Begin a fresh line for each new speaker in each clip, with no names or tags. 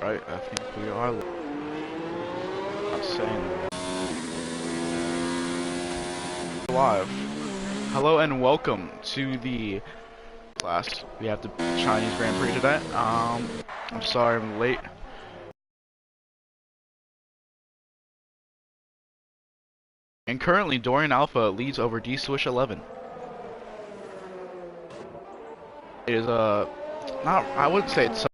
Right, I think we are not saying live. Hello and welcome to the class. We have the Chinese Grand Prix today. I'm sorry I'm late. And currently Dorian Alpha leads over D Swish 11. It is not, I wouldn't say it's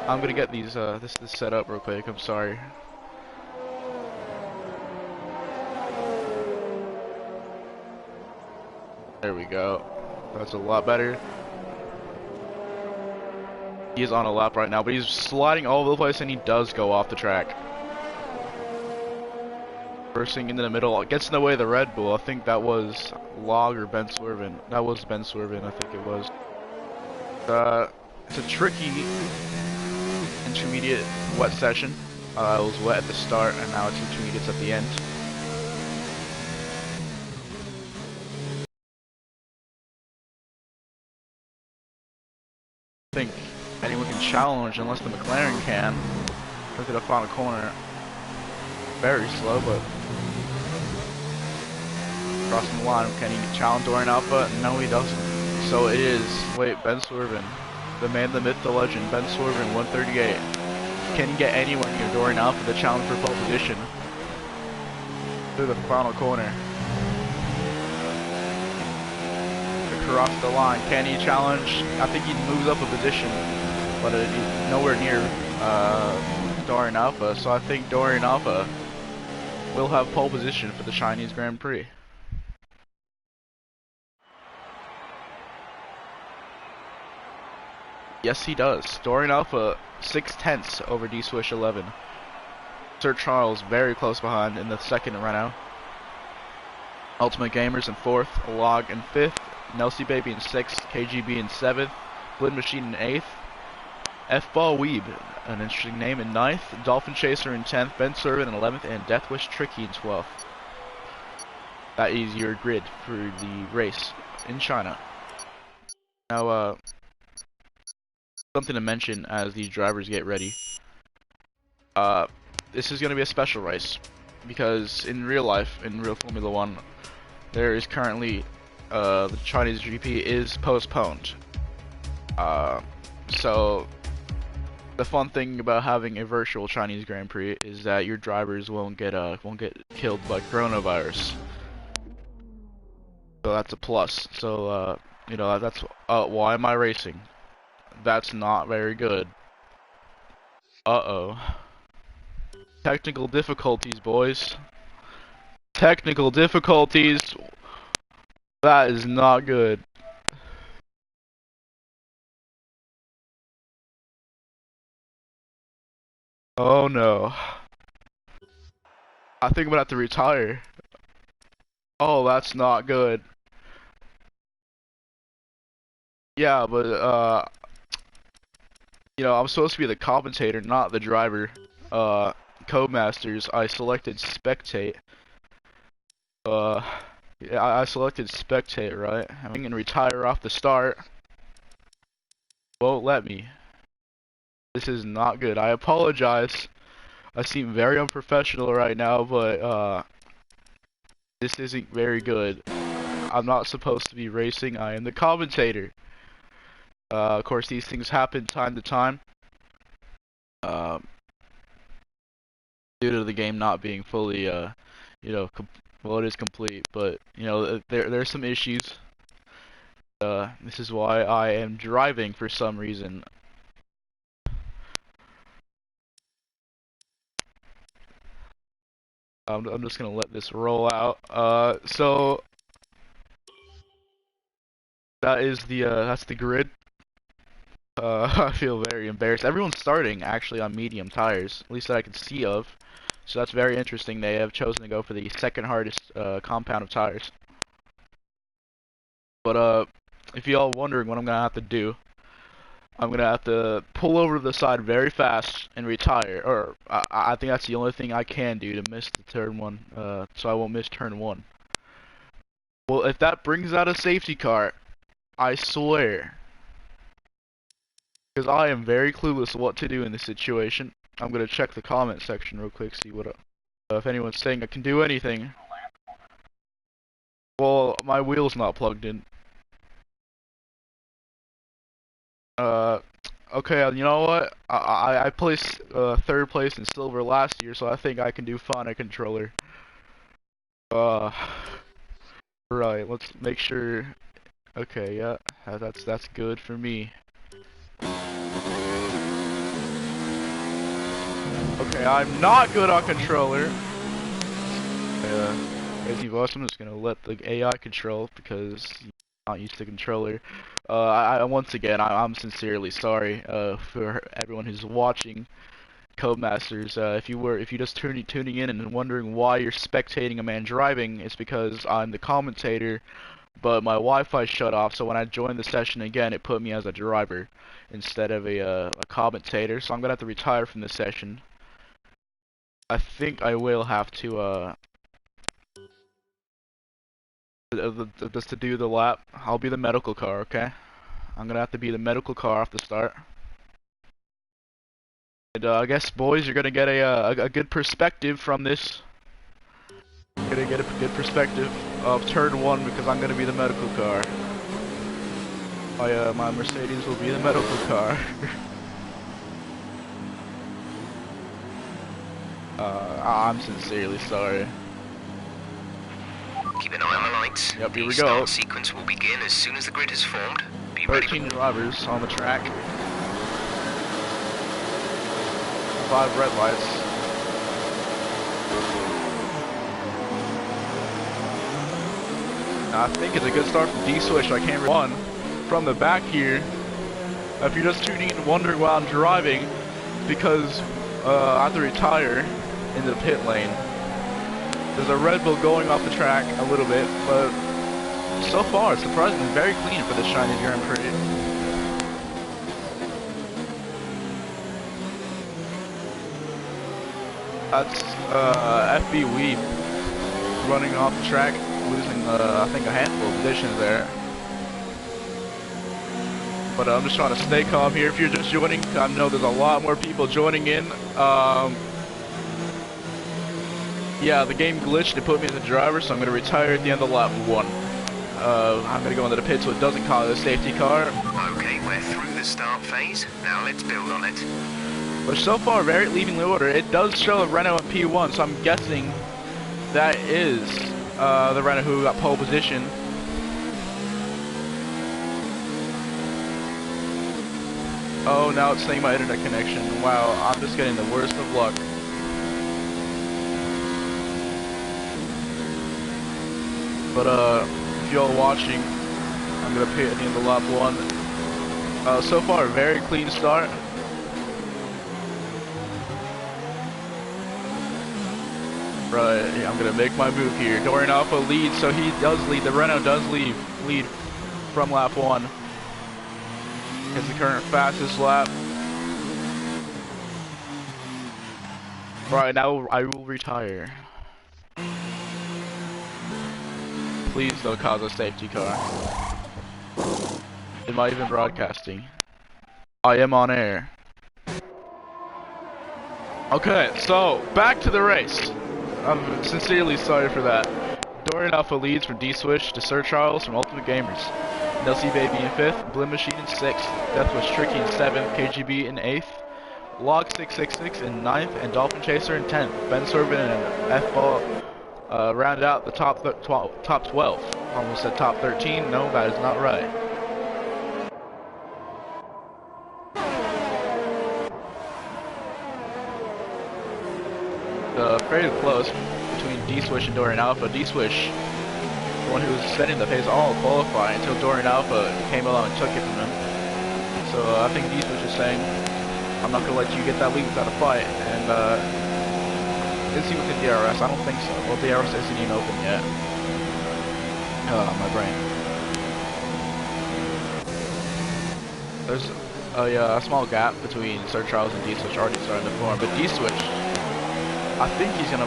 I'm gonna get these this set up real quick. I'm sorry. There we go. That's a lot better. He is on a lap right now, but he's sliding all over the place and he does go off the track. Bursting into the middle, gets in the way of the Red Bull. I think that was Log or Ben Swervin. That was Ben Swervin, I think it was. It's a tricky intermediate wet session. It was wet at the start and now it's intermediates at the end. I think anyone can challenge unless the McLaren can. Look at the final corner. Very slow, but crossing the line. Can he challenge Dorian Alpha? No, he doesn't. So it is, Ben Swervin. The man, the myth, the legend, Ben Swervin, 138. Can he get anywhere near Dorian Alpha the challenge for pole position? Through the final corner. Across the line. Can he challenge? I think he moves up a position, but he's nowhere near Dorian Alpha. So I think Dorian Alpha will have pole position for the Chinese Grand Prix. Yes, he does. Dorian Alpha 6/10 over D Swish 11. Sir Charles very close behind in the second Renault. Ultimate Gamers in fourth, Log in fifth, Nelsie Baby in sixth, KGB in seventh, Blid Machine in eighth, F-Ball Weeb, an interesting name, in ninth, Dolphin Chaser in 10th, Ben Swervin in 11th, and Deathwish Tricky in 12th. That is your grid for the race in China. Now, something to mention as these drivers get ready. This is going to be a special race because in real life, in real Formula 1, there is currently the Chinese GP is postponed. So the fun thing about having a virtual Chinese Grand Prix is that your drivers won't get killed by coronavirus. So that's a plus. So you know, that's why am I racing? That's not very good. Uh-oh. Technical difficulties, boys. Technical difficulties. That is not good. Oh no. I think I'm gonna have to retire. Oh, that's not good. Yeah, but you know, I'm supposed to be the commentator, not the driver. Codemasters, I selected spectate. Yeah, I selected spectate, right? I'm gonna retire off the start. Won't let me. This is not good. I apologize. I seem very unprofessional right now, but this isn't very good. I'm not supposed to be racing. I am the commentator. Of course, these things happen time to time. Due to the game not being fully, you know, well, it is complete, but you know, there's some issues. This is why I am driving for some reason. I'm just gonna let this roll out. So that is the that's the grid. I feel very embarrassed. Everyone's starting actually on medium tires, at least that I can see of. So that's very interesting. They have chosen to go for the second hardest compound of tires. But if y'all wondering what I'm gonna have to do, I'm gonna have to pull over to the side very fast and retire. Or I think that's the only thing I can do to miss the turn one, so I won't miss turn one. Well, if that brings out a safety car, I swear. Because I am very clueless what to do in this situation. I'm gonna check the comment section real quick, see what if anyone's saying I can do anything. Well, my wheel's not plugged in. Okay, you know what? I placed third place in silver last year, so I think I can do fine at controller. Right, let's make sure. Okay, yeah, that's good for me. Okay, I'm not good on controller. As you've watched, I'm just gonna let the AI control because I'm not used to controller. Once again, I'm sincerely sorry for everyone who's watching. Codemasters, if you just tuning in and wondering why you're spectating a man driving, it's because I'm the commentator, but my Wi-Fi shut off. So when I joined the session again, it put me as a driver instead of a commentator. So I'm gonna have to retire from the session. I think I will have to just to do the lap. I'll be the medical car, okay? I'm gonna have to be the medical car off the start. And I guess, boys, you're gonna get a good perspective from this. You're gonna get a good perspective of turn one because I'm gonna be the medical car. My Mercedes will be the medical car. I'm sincerely sorry.
Keep an eye on the lights.
Yep, here we
the
go.
Start sequence will begin as soon as the grid is formed. Be
13 drivers on the track. 5 red lights. I think it's a good start from D-Switch. I can't run from the back here. If you're just tuning in and wondering why I'm driving, because I have to retire in the pit lane. There's a Red Bull going off the track a little bit, but so far it's surprisingly very clean for the Chinese Grand Prix. That's FB Weeb running off the track, losing I think a handful of positions there. But I'm just trying to stay calm here. If you're just joining, I know there's a lot more people joining in. Yeah, the game glitched. It put me as a driver, so I'm going to retire at the end of lap 1. I'm going to go into the pit so it doesn't cause a safety car.
Okay, we're through the start phase. Now let's build on it.
But so far, very evenly ordered. It does show a Renault in P1, so I'm guessing that is the Renault who got pole position. Oh, now it's saying my internet connection. Wow, I'm just getting the worst of luck. But if y'all watching, I'm gonna pit at the end of lap 1. So far, very clean start. Right, yeah, I'm gonna make my move here. Dorian Alpha leads, so he does lead. The Renault does lead from lap 1. It's the current fastest lap. Right, now I will retire. Please don't cause a safety car. Am I even broadcasting? I am on air. Okay, so back to the race. I'm sincerely sorry for that. Dorian Alpha leads from D-Switch to Sir Charles from Ultimate Gamers. Nelsie Baby in 5th, Blim Machine in 6th, Deathwish Tricky in 7th, KGB in 8th, Log 666 in 9th, and Dolphin Chaser in 10th. Ben Sorbin and F-Ball rounded out the top 12. Almost said top 13. No, that is not right. Very close between D-Switch and Dorian Alpha. D-Switch, the one who was setting the pace all qualifying until Dorian Alpha came along and took it from him. So I think D-Switch is saying, I'm not going to let you get that lead without a fight. And is he within DRS? I don't think so. Well, DRS isn't even open yet. My brain. There's a small gap between Sir Charles and D-Switch already starting to form, but D-Switch, I think he's gonna,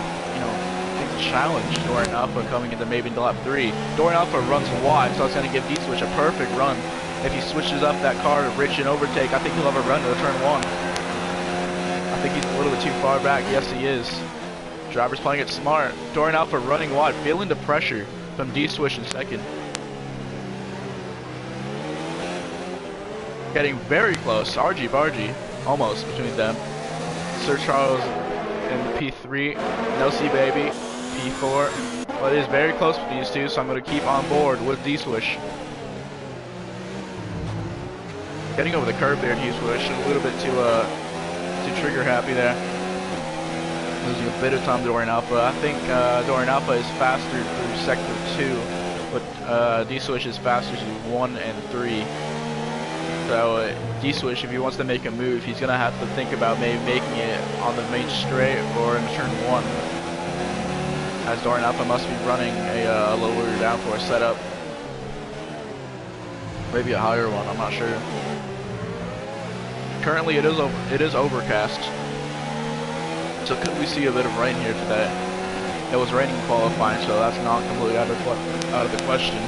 take the challenge Dorian Alpha coming into maybe lap 3. Dorian Alpha runs wide, so it's going to give D-Switch a perfect run. If he switches up that car to rich and overtake, I think he'll have a run to the turn 1. I think he's a little bit too far back. Yes, he is. Driver's playing it smart. Dorian Alpha running wide, feeling the pressure from D-Switch in second. Getting very close. Argy-bargy, almost between them. Sir Charles in P3. No C baby. P4. But it is very close with these two, so I'm going to keep on board with D-Switch. Getting over the curb there, D-Switch. A little bit too trigger happy there. Losing a bit of time to Dorian Alpha. I think Dorian Alpha is faster through sector 2, but D-Switch is faster through 1 and 3. So D-Switch, if he wants to make a move, he's going to have to think about maybe making it on the main straight or in turn 1. As Dorian Alpha must be running a lower downforce setup. Maybe a higher one, I'm not sure. Currently it is overcast. So could we see a bit of rain here today? It was raining qualifying, so that's not completely out of the question.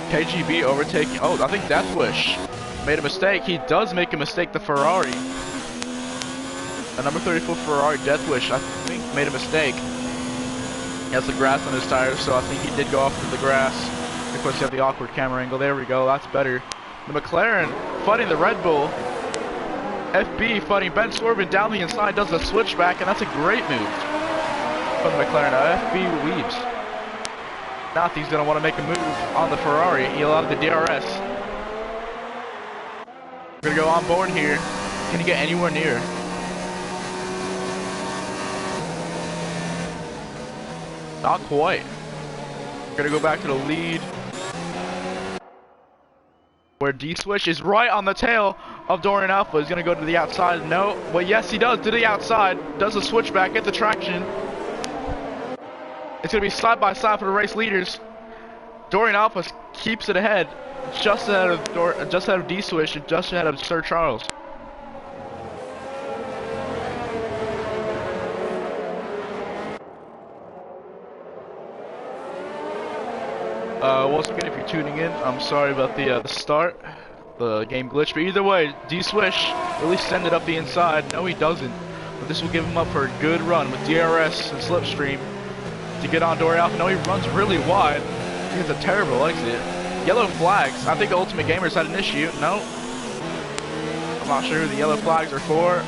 KGB overtaking. Oh, I think Deathwish made a mistake. He does make a mistake. The Ferrari, the number 34 Ferrari, Deathwish, I think made a mistake. He has the grass on his tires, so I think he did go off to the grass. Of course, you have the awkward camera angle. There we go. That's better. The McLaren fighting the Red Bull. FB fighting Ben Swervin down the inside, does a switchback, and that's a great move from the McLaren. FB weaves. Now he's going to want to make a move on the Ferrari. He'll have the DRS. We're going to go on board here. Can he get anywhere near? Not quite. We're going to go back to the lead, where D-Switch is right on the tail of Dorian Alpha. He's going to go to the outside. No, well, yes, he does. To the outside. Does a switchback, gets the traction. It's going to be side by side for the race leaders. Dorian Alpha keeps it ahead, just ahead of D-Switch and just ahead of Sir Charles. Once again, if you're tuning in, I'm sorry about the start, the game glitch, but either way, D-Swish at least send it up the inside. No, he doesn't, but this will give him up for a good run with DRS and Slipstream to get on Dorian Alpha. No, he runs really wide. He has a terrible exit. Yellow flags. I think Ultimate Gamers had an issue. No, I'm not sure who the yellow flags are for.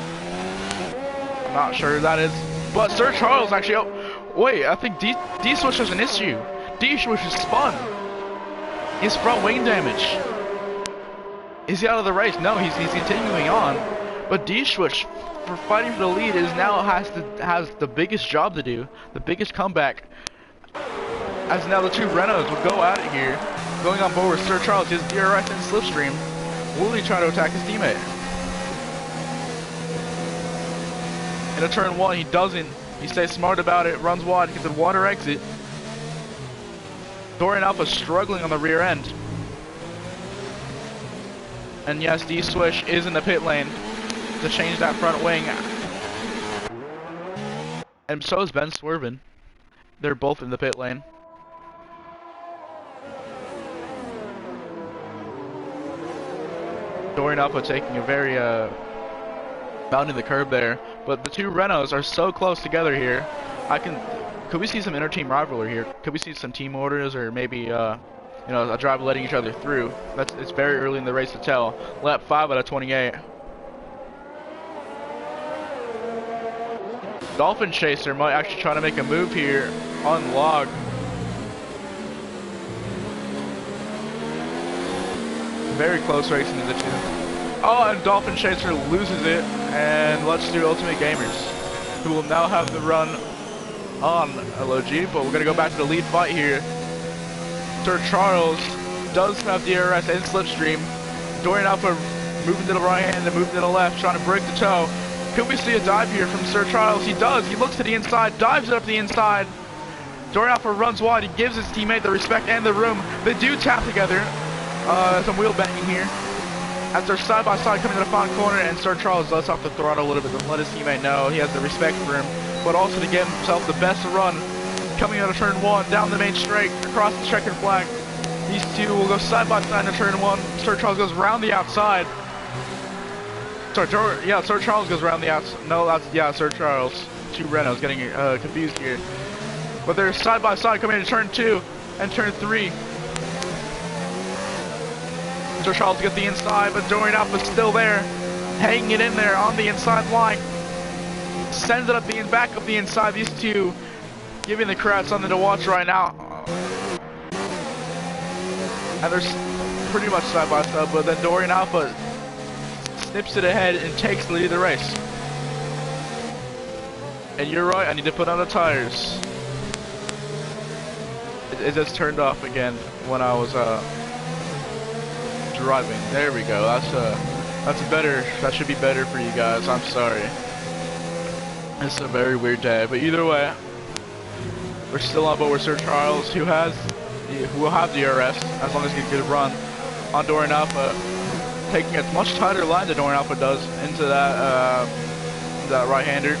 I'm not sure who that is, but Sir Charles actually. Oh, wait, I think D-Swish has an issue. D-Swish is spun. His front wing damage. Is he out of the race? No, he's continuing on. But D-Swish, for fighting for the lead, has the biggest job to do, the biggest comeback. As now the two Renaults will go at it here, going on board with Sir Charles, his DRS and Slipstream. Will he try to attack his teammate? In a turn 1, he doesn't. He stays smart about it, runs wide, gets a water exit. Dorian Alpha struggling on the rear end. And yes, D-Swish is in the pit lane to change that front wing. And so is Ben Swervin. They're both in the pit lane. Dorian Alpha taking a very bounding the curb there. But the two Renaults are so close together here. Could we see some inter-team rivalry here? Could we see some team orders, or maybe, you know, a driver letting each other through? It's very early in the race to tell. Lap 5 out of 28. Dolphin Chaser might actually try to make a move here on log. Very close racing in the two. Oh, and Dolphin Chaser loses it, and let's do Ultimate Gamers, who will now have the run on LOG, but we're going to go back to the lead fight here. Sir Charles does have DRS and Slipstream. Dorian Alpha moving to the right hand and moving to the left, trying to break the toe. Could we see a dive here from Sir Charles? He does. He looks to the inside, dives it up the inside. Dorian Alpha runs wide. He gives his teammate the respect and the room. They do tap together. Some wheel banging here. as they're side by side coming to the final corner, and Sir Charles lets off the throttle a little bit to let his teammate know he has the respect for him, but also to give himself the best run coming out of turn 1 down the main straight across the checkered flag. These two will go side by side in turn 1. Sir Charles goes round the outside. Sorry, yeah, Sir Charles goes around the outside. No, yeah, Sir Charles. Two Renaults getting confused here. But they're side by side coming into turn 2 and turn 3. Sir Charles gets the inside, but Dorian Alpha's still there, hanging it in there on the inside line. Sends it up the back of the inside. These two giving the crowd something to watch right now. And they're pretty much side by side, but then Dorian Alpha snips it ahead and takes the lead of the race. And you're right, I need to put on the tires. It just turned off again when I was driving. There we go. That's better. That should be better for you guys. I'm sorry. It's a very weird day, but either way, we're still on board with Sir Charles, who will have DRS as long as he can run on Dorian Alpha, taking a much tighter line than Dorian Alpha does into that right-hander.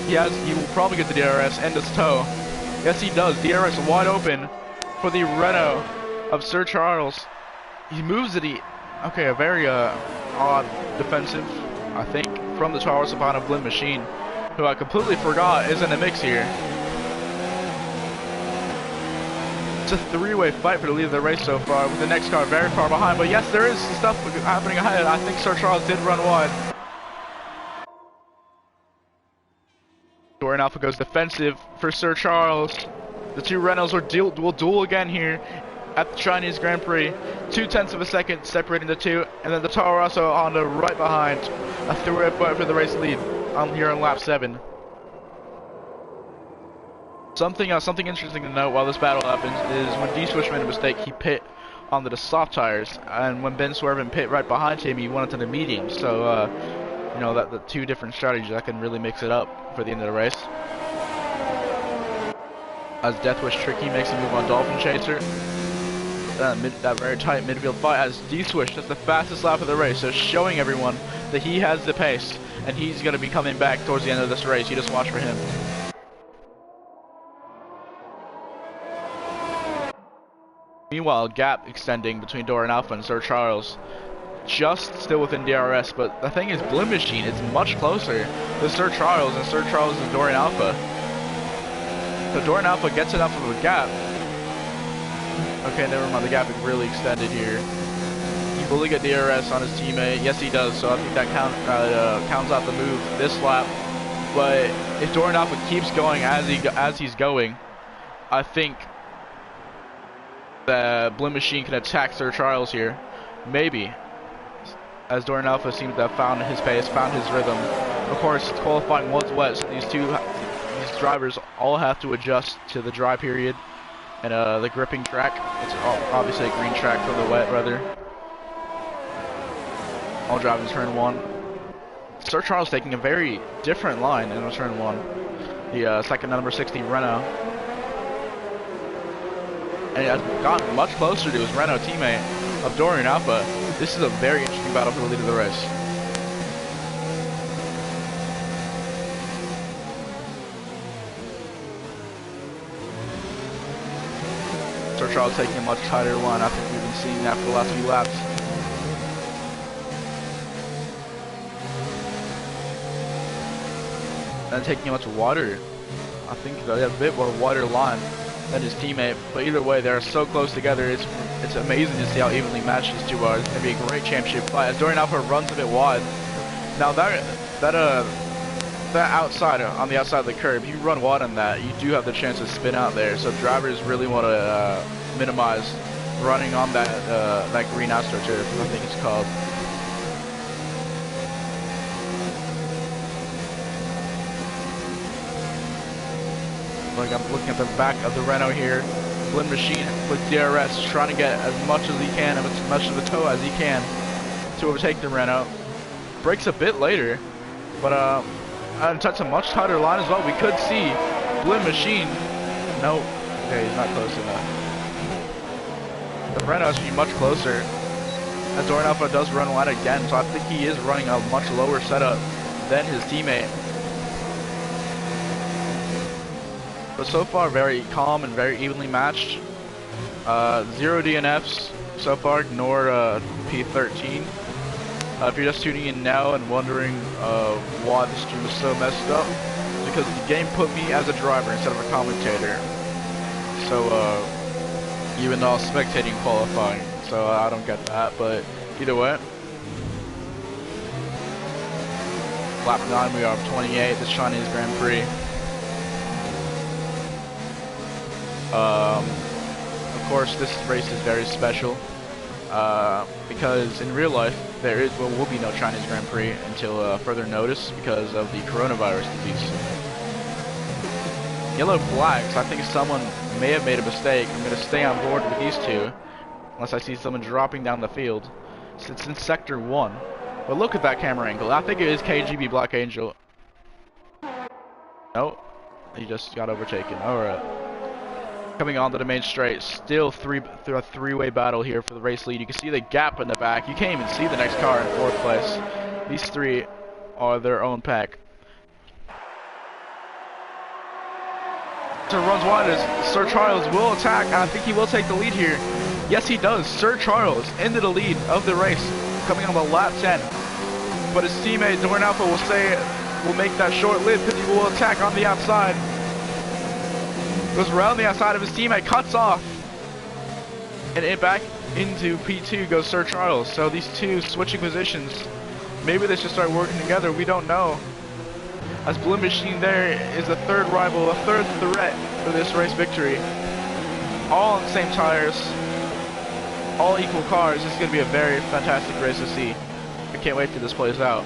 He will probably get the DRS and his toe. Yes, he does. DRS wide open for the Renault of Sir Charles. He moves it. Okay, a very odd defensive, I think, from the Charles upon a Blim Machine, who I completely forgot is in the mix here. It's a three-way fight for the lead of the race so far, with the next car very far behind. But yes, there is stuff happening ahead. I think Sir Charles did run wide. Dorian Alpha goes defensive for Sir Charles. The two Renaults will duel again here at the Chinese Grand Prix. 0.2 of a second separating the two, and then the Toro Rosso on the right behind. A three-way fight for the race lead here on lap 7. Something interesting to note while this battle happens is when D-Switch made a mistake, he pit onto the soft tires, and when Ben Swervin pit right behind him, he went into the medium. So, you know, that the two different strategies that can really mix it up for the end of the race. As Deathwish Tricky makes a move on Dolphin Chaser. That very tight midfield fight as D-Swish does the fastest lap of the race, so showing everyone that he has the pace, and he's going to be coming back towards the end of this race. You just watch for him. Meanwhile, gap extending between Dorian Alpha and Sir Charles. Just still within DRS, but the thing is, Blim Machine is much closer to Sir Charles, and Sir Charles is Dorian Alpha. So Dorian Alpha gets enough of a gap. Okay, never mind, the gap is really extended here. He will get DRS on his teammate. Yes, he does, so I think that counts out the move this lap. But if Dorian Alpha keeps going as he's going, I think the Blim Machine can attack Sir Charles here. Maybe. As Dorian Alpha seems to have found his pace, found his rhythm. Of course, qualifying was wet, so these drivers all have to adjust to the dry period and the gripping track. It's obviously a green track for the wet weather. All driving turn 1. Sir Charles taking a very different line in turn 1. The second number 60 Renault. And he has gotten much closer to his Renault teammate of Dorian Alpha. This is a very interesting battle for the lead of the race. Sir Charles taking a much tighter line. I think we've been seeing that for the last few laps. And taking a much wider, I think they have a bit more wider line than his teammate, but either way, they're so close together. It's amazing to see how evenly matched these two are. It's gonna be a great championship fight as Dorian Alpha runs a bit wide. Now that outside on the outside of the curb, if you run wide on that, you do have the chance to spin out there. So drivers really want to minimize running on that green AstroTurf, I think it's called. Like I'm looking at the back of the Renault here. Blim Machine with DRS trying to get as much as he can, as much of a toe as he can to overtake the Renault. Brakes a bit later, but and touch a much tighter line as well. We could see Blim Machine. No, okay, he's not close enough. The Renault should be much closer as Doran Alpha does run wide again, so I think he is running a much lower setup than his teammate. But so far, very calm and very evenly matched. 0 DNFs so far, ignore P13. If you're just tuning in now and wondering why the stream is so messed up, it's because the game put me as a driver instead of a commentator. So, even though I was spectating qualifying, so I don't get that, but either way. Lap 9, we are 28, the Chinese Grand Prix. Of course, this race is very special, because in real life, there will be no Chinese Grand Prix until further notice because of the coronavirus disease. Yellow flags, I think someone may have made a mistake. I'm going to stay on board with these two, unless I see someone dropping down the field. So it's in Sector 1. But look at that camera angle. I think it is KGB Black Angel. Nope. He just got overtaken. Alright. Coming onto the main straight. Still a three-way battle here for the race lead. You can see the gap in the back. You can't even see the next car in 4th place. These three are their own pack. So runs wide as Sir Charles will attack. I think he will take the lead here. Yes, he does. Sir Charles into the lead of the race, coming on the lap 10. But his teammate Doran Alpha will make that short-lived because he will attack on the outside. Goes around the outside of his teammate, cuts off, and back into P2 goes Sir Charles. So these two switching positions. Maybe they should start working together. We don't know. As Blue Machine there is a third rival, a third threat for this race victory. All on the same tires, all equal cars. This is going to be a very fantastic race to see. I can't wait till this plays out.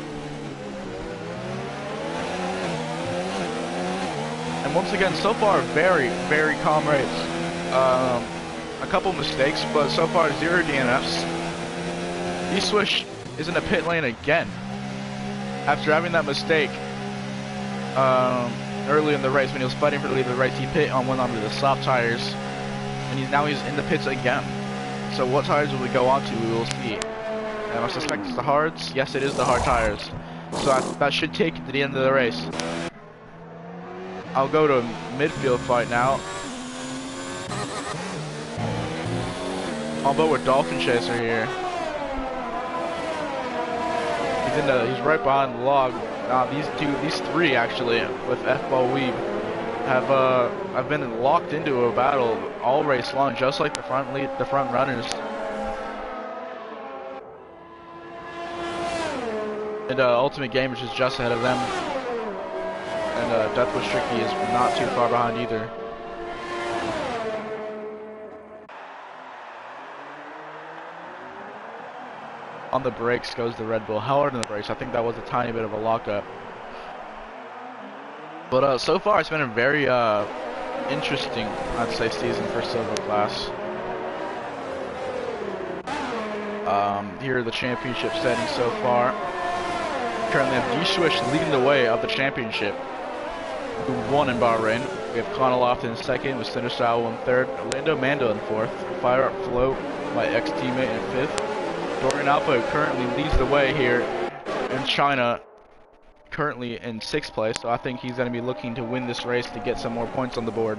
And once again, so far, very, very calm race. A couple mistakes, but so far, 0 DNFs. E-Swish is in the pit lane again. After having that mistake early in the race when he was fighting for the lead of the race, he went onto the soft tires, and he's in the pits again. So what tires will we go on to? We will see. And I suspect it's the hards. Yes, it is the hard tires. So that should take it to the end of the race. I'll go to midfield fight now. On board with Dolphin Chaser here. He's right behind the log. These three actually, with F-Ball Weeb, have been locked into a battle all race long, just like the front runners. And Ultimate Gamers is just ahead of them. And Deathwish Tricky is not too far behind either. On the brakes goes the Red Bull. Hard on the brakes. I think that was a tiny bit of a lockup. But so far it's been a very interesting, I'd say, season for Silver Class. Here are the championship settings so far. Currently have D-Swish leading the way of the championship, who won in Bahrain. We have Conaloft in second, with Center Style in third, Orlando Mando in fourth, Fire Up Flow, my ex-teammate, in fifth. Doran Alpha currently leads the way here in China, currently in 6th place, so I think he's going to be looking to win this race to get some more points on the board.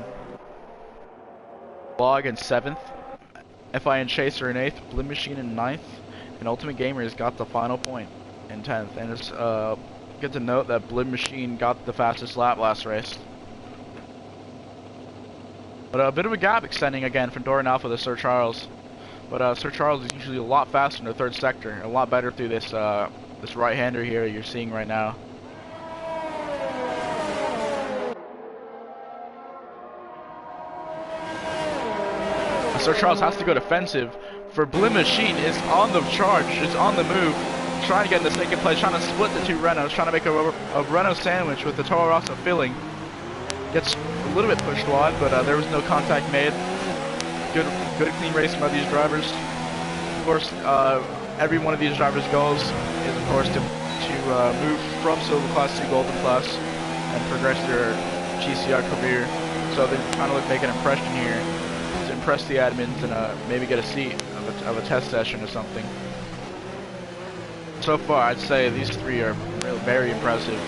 Log in 7th, FIN Chaser in 8th, Blue Machine in 9th, and Ultimate Gamer has got the final point in 10th. And it's good to note that Blue Machine got the fastest lap last race. But a bit of a gap extending again from Doran Alpha to Sir Charles. But Sir Charles is usually a lot faster in the 3rd sector, a lot better through this this right-hander here you're seeing right now. Sir Charles has to go defensive. For Blue Machine is on the charge, is on the move, trying to get in the 2nd place, trying to split the two Renaults, trying to make a Renault sandwich with the Toro Rosso filling. Gets a little bit pushed wide, but there was no contact made. Good clean race by these drivers. Of course, every one of these drivers' goals is, of course, to move from Silver Class to Golden Class and progress their TCR career. So they're trying to make an impression here, to impress the admins and maybe get a seat of a test session or something. So far, I'd say these three are really very impressive.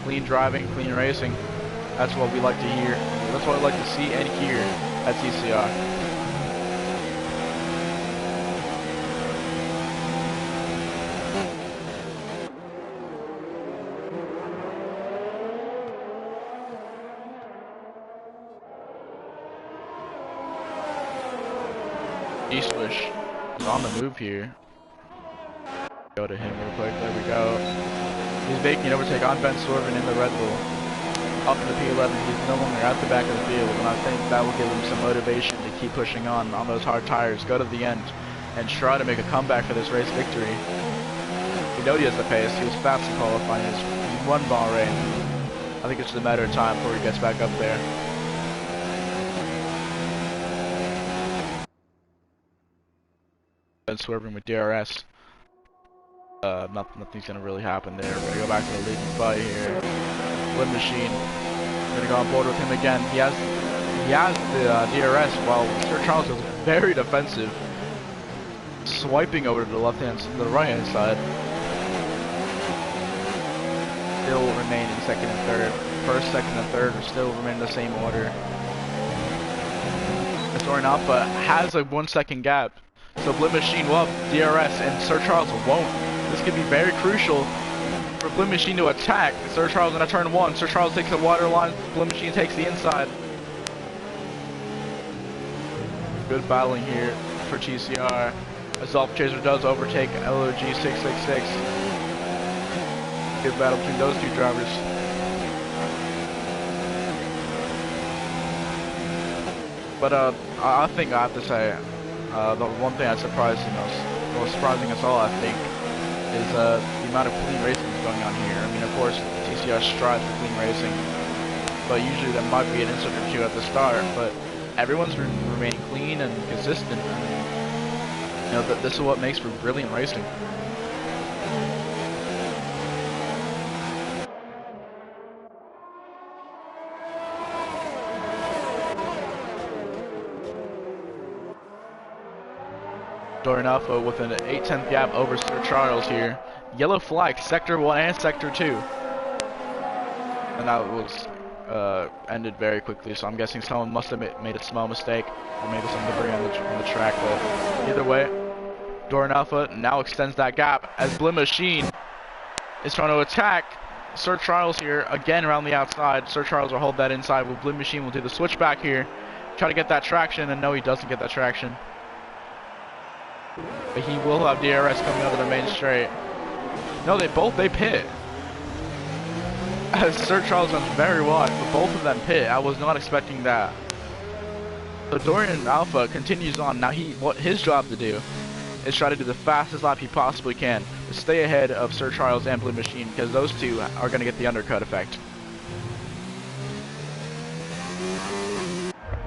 Clean driving, clean racing. That's what we like to hear. That's what I like to see and hear at TCR. D-Swish is on the move here. Go to him real quick. There we go. He's making an overtake on Ben Swerven in the Red Bull. Up in the P11, he's no longer at the back of the field, and I think that will give him some motivation to keep pushing on those hard tires, go to the end, and try to make a comeback for this race victory. We know he has the pace. He was fast in qualifying. He's won Bahrain. I think it's just a matter of time before he gets back up there. Ben Swerven with DRS. Nothing's gonna really happen there. We're gonna go back to the leading fight here. Wind Machine. We're gonna go on board with him again. He has the DRS while Sir Charles is very defensive, swiping over to the right hand side. Still remaining second and third. First, second, and third are still remain in the same order. Soaring Alpha has a 1 second gap. So Blim Machine will have DRS and Sir Charles won't. This could be very crucial for Blim Machine to attack. Sir Charles in a turn 1. Sir Charles takes the water line. Blim Machine takes the inside. Good battling here for TCR. As Dolphin Chaser does overtake LOG 666. Good battle between those two drivers. But I think I have to say, the one thing that surprised most surprising us all, I think, is the amount of clean racing that's going on here. I mean, of course, TCR strives for clean racing, but usually there might be an incident or two at the start. But everyone's remaining clean and consistent. And, you know, this is what makes for brilliant racing. Dorian Alpha with an 8/10 gap over Sir Charles here. Yellow flag, Sector 1 and Sector 2. And that was ended very quickly, so I'm guessing someone must have made a small mistake, or maybe some debris on the track, but either way, Dorian Alpha now extends that gap as Blim Machine is trying to attack Sir Charles here, again around the outside. Sir Charles will hold that inside, while Blim Machine will do the switchback here, try to get that traction, and no, he doesn't get that traction. But he will have DRS coming over the main straight. No, they pit. As Sir Charles runs very wide, but both of them pit. I was not expecting that. So Dorian Alpha continues on. Now what his job to do is try to do the fastest lap he possibly can to stay ahead of Sir Charles and Blue Machine, because those two are going to get the undercut effect.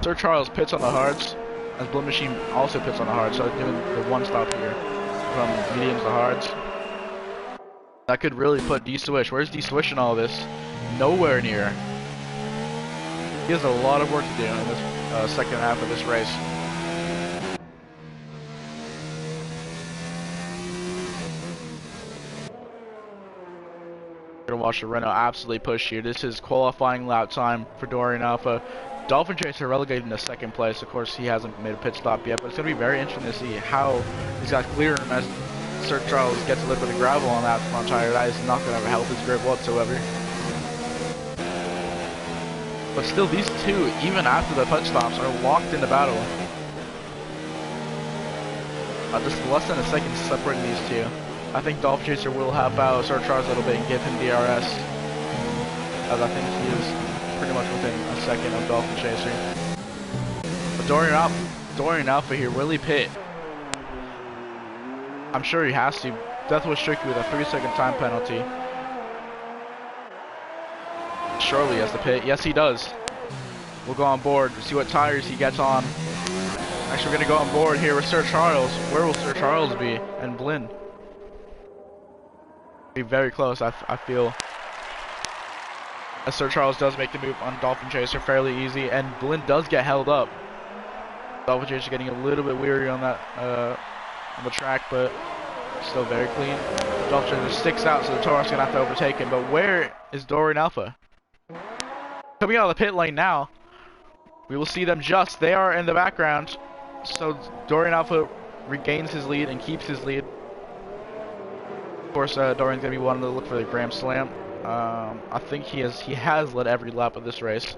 Sir Charles pits on the hards, as Blue Machine also pits on the hards, so they're doing the one stop here from mediums to hards. That could really put D-Swish. Where's D-Swish in all this? Nowhere near. He has a lot of work to do in this second half of this race. We're gonna watch the Renault absolutely push here. This is qualifying lap time for Dorian Alpha. Dolphin Chaser relegated into second place. Of course, he hasn't made a pit stop yet, but it's going to be very interesting to see how these guys clear him as Sir Charles gets a little bit of gravel on that front tire. That is not going to help his grip whatsoever. But still, these two, even after the pit stops, are locked in the battle. Just less than a second separating these two. I think Dolphin Chaser will help out Sir Charles a little bit and give him DRS, as I think he is pretty much within a second of Dolphin Chaser. But Dorian Alpha here really pit. I'm sure he has to. Death was tricky with a 3-second time penalty. Surely he has to pit. Yes, he does. We'll go on board to see what tires he gets on. Actually, we're going to go on board here with Sir Charles. Where will Sir Charles be? And Blin. Be very close, I feel. As Sir Charles does make the move on Dolphin Chaser fairly easy, and Blin does get held up. Dolphin Chaser getting a little bit weary on that on the track, but still very clean. Dolphin just sticks out, so the Taurus gonna have to overtake him. But where is Dorian Alpha? Coming out of the pit lane now. We will see them just. They are in the background. So Dorian Alpha regains his lead and keeps his lead. Of course, Dorian's gonna be wanting to look for the Grand Slam. I think he has led every lap of this race.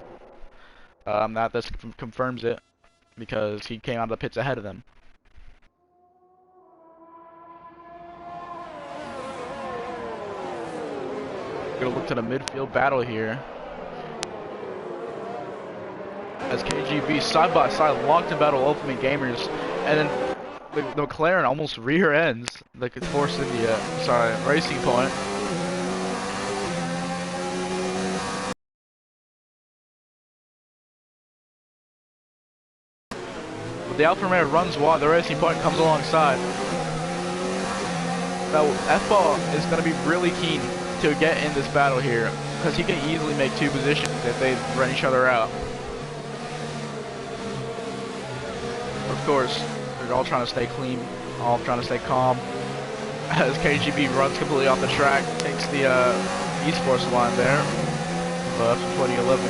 This confirms it because he came out of the pits ahead of them. Gonna look to the midfield battle here. As KGB side by side locked in battle Ultimate Gamers, and then the McLaren almost rear ends the Force India, Racing Point. But the Alfa Romeo runs wide, the Racing Point comes alongside. Now F-Ball is going to be really keen to get in this battle here, because he can easily make two positions if they run each other out. Of course, they're all trying to stay clean, all trying to stay calm. As KGB runs completely off the track, takes the esports line there, from 2011.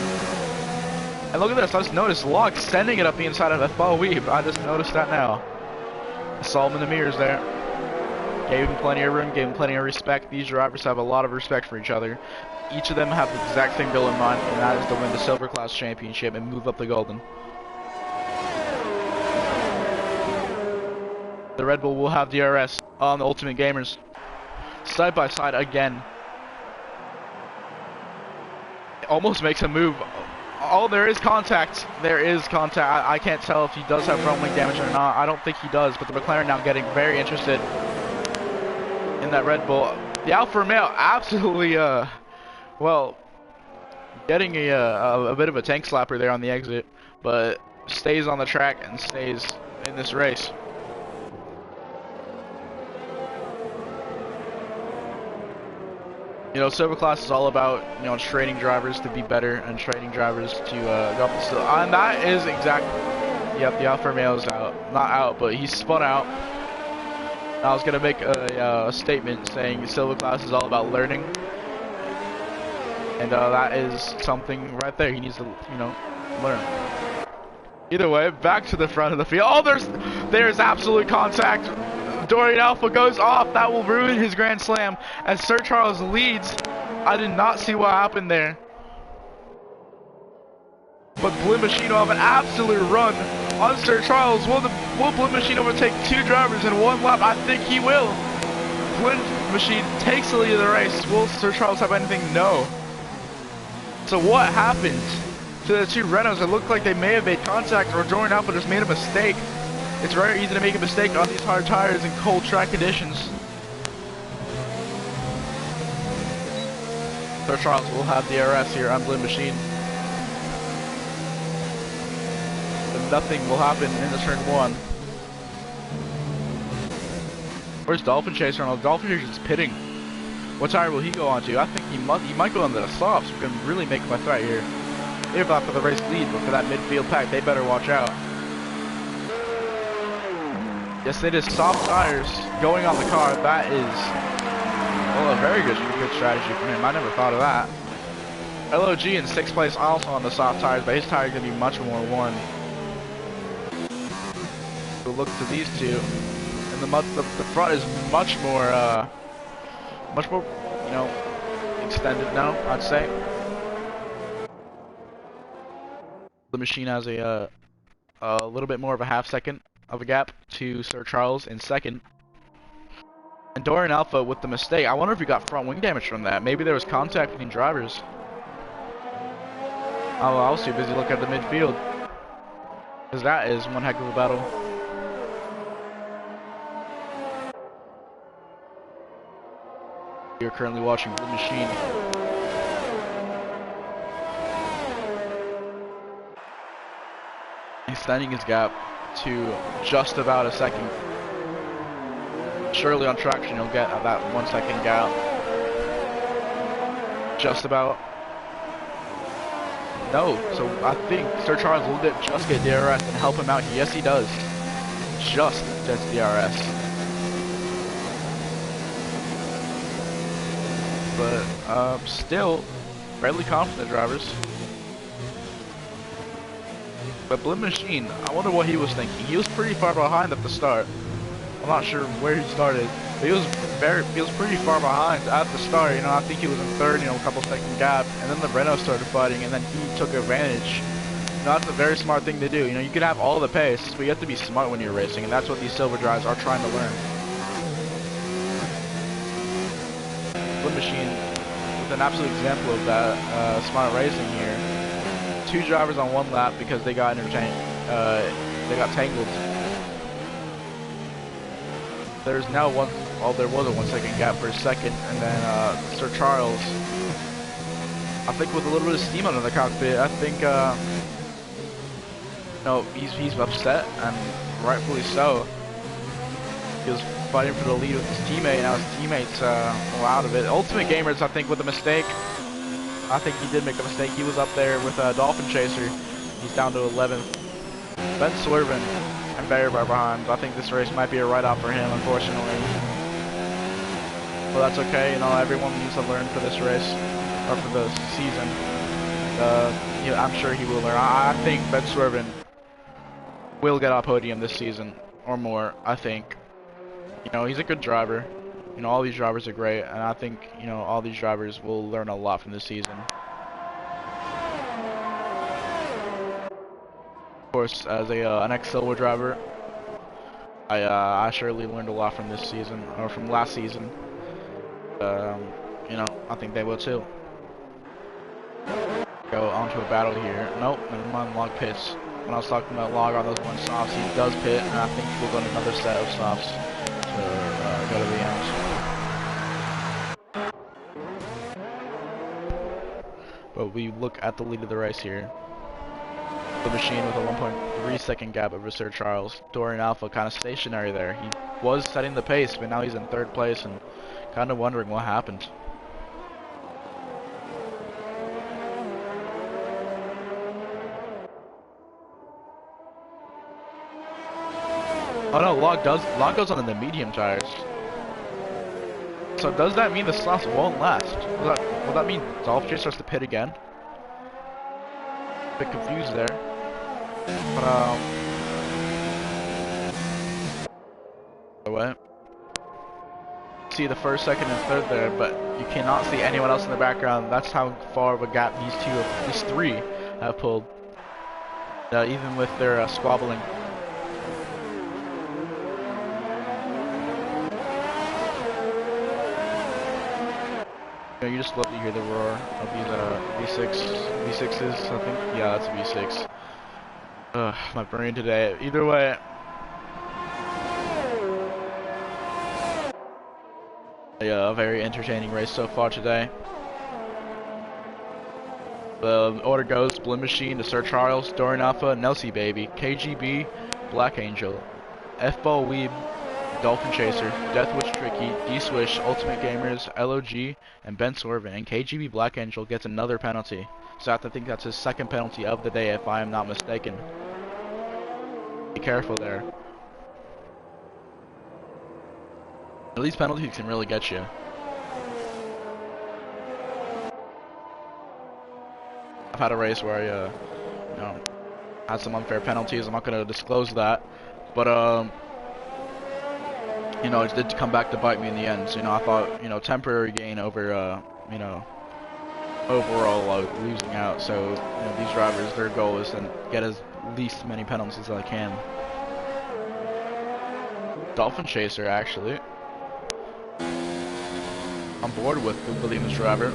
And look at this, I just noticed Locke sending it up the inside of F-Ball Weeb. I just noticed that now. I saw him in the mirrors there. Gave him plenty of room, gave him plenty of respect. These drivers have a lot of respect for each other. Each of them have the exact same goal in mind, and that is to win the Silver Class Championship and move up the Golden. The Red Bull will have DRS on the Ultimate Gamers. Side by side again. It almost makes a move. Oh, there is contact. There is contact. I can't tell if he does have front wing damage or not. I don't think he does, but the McLaren now getting very interested in that Red Bull. The Alfa Romeo absolutely, well, getting a bit of a tank slapper there on the exit, but stays on the track and stays in this race. You know, Silver Class is all about, you know, training drivers to be better and training drivers to go up the still. And that is exactly, yep, the Alfa Romeo's out. Not out, but he spun out. I was going to make a statement saying Silver Class is all about learning. And that is something right there. He needs to, you know, learn. Either way, back to the front of the field. Oh, there's absolute contact. Dorian Alpha goes off. That will ruin his Grand Slam as Sir Charles leads. I did not see what happened there. But Blue Machine will have an absolute run on Sir Charles. Will Blue Machine overtake two drivers in one lap? I think he will. Blue Machine takes the lead of the race. Will Sir Charles have anything? No. So what happened to the two Renaults? It looked like they may have made contact, or Dorian Alpha just made a mistake. It's very easy to make a mistake on these hard tires in cold track conditions. Sir Charles will have DRS here on Blue Machine. But nothing will happen in the turn one. Where's Dolphin Chaser? Dolphin Chaser is pitting. What tire will he go on to? I think he might go on the softs. We can really make my threat here. They're about for the race lead, but for that midfield pack, they better watch out. Yes, it is soft tires going on the car. That is, well, a very good strategy from him. I never thought of that. LOG in 6th place also on the soft tires, but his tire is going to be much more worn. We'll look to these two, and the front is much more, you know, extended now, I'd say. The machine has a little bit more of a half second of a gap to Sir Charles in second. And Dorian Alpha with the mistake. I wonder if he got front wing damage from that. Maybe there was contact between drivers. Oh, I was too busy looking at the midfield. Because that is one heck of a battle. You're currently watching Blue Machine. Extending his gap to just about a second. Surely on traction you'll get that 1 second gap. Just about. No, so I think Sir Charles will just get DRS and help him out. Yes, he does. Just gets DRS. but still fairly confident drivers. But Blue Machine, I wonder what he was thinking. He was pretty far behind at the start. I'm not sure where he started, but he was pretty far behind at the start. You know, I think he was in third, you know, a couple second gap, and then the Renault started fighting, and then he took advantage. You know, that's a very smart thing to do. You know, you can have all the pace, but you have to be smart when you're racing, and that's what these silver drivers are trying to learn. Blue Machine is an absolute example of that smart racing here. 2 drivers on 1 lap because they got they got tangled. There's now there was a 1 second gap for a second, and then Sir Charles, I think with a little bit of steam under the cockpit, I think no, he's upset, and rightfully so. He was fighting for the lead with his teammate, and now his teammates were out of it. Ultimate Gamers, I think, with a mistake. I think he did make a mistake. He was up there with Dolphin Chaser. He's down to 11th. Ben swerving and very far behind. I think this race might be a write-off for him, unfortunately. But that's okay. You know, everyone needs to learn for this race, or for the season. I'm sure he will learn. I think Ben Swervin will get a podium this season or more. I think. You know, he's a good driver. You know, all these drivers are great, and I think, you know, all these drivers will learn a lot from this season. Of course, as an ex-silver driver, I surely learned a lot from this season, or from last season. You know, I think they will too. Go onto a battle here. Nope, never mind, Log pits. When I was talking about Log on those 1 softs, he does pit, and I think we'll go to another set of softs to go to the end. But we look at the lead of the race here. The Machine with a 1.3 second gap over Sir Charles. Dorian Alpha kind of stationary there. He was setting the pace, but now he's in 3rd place and kind of wondering what happened. Oh no, Log goes on the medium tires. So does that mean the softs won't last? Will that mean Dolphin Chaser starts to pit again? A bit confused there. But what? See the 1st, 2nd, and 3rd there, but you cannot see anyone else in the background. That's how far of a gap these 3 have pulled. Even with their squabbling. You just love to hear the roar of these V6s, I think. Yeah, that's a V6. Ugh, my brain today. Either way. A very entertaining race so far today. The order goes: Blue Machine to Sir Charles, Dorian Alpha, Nelsie Baby, KGB, Black Angel, F-Ball Weeb, Dolphin Chaser, Deathwish Tricky, D-Swish, Ultimate Gamers, LOG, and Ben Swervin. And KGB Black Angel gets another penalty. So I think that's his 2nd penalty of the day, if I am not mistaken. Be careful there. These penalties can really get you. I've had a race where I, you know, had some unfair penalties. I'm not going to disclose that, but you know, it did come back to bite me in the end. So, you know, I thought, you know, temporary gain over, you know, overall losing out. So, you know, these drivers, their goal is to get as least many penalties as I can. Dolphin Chaser, actually, on board with the Williams driver.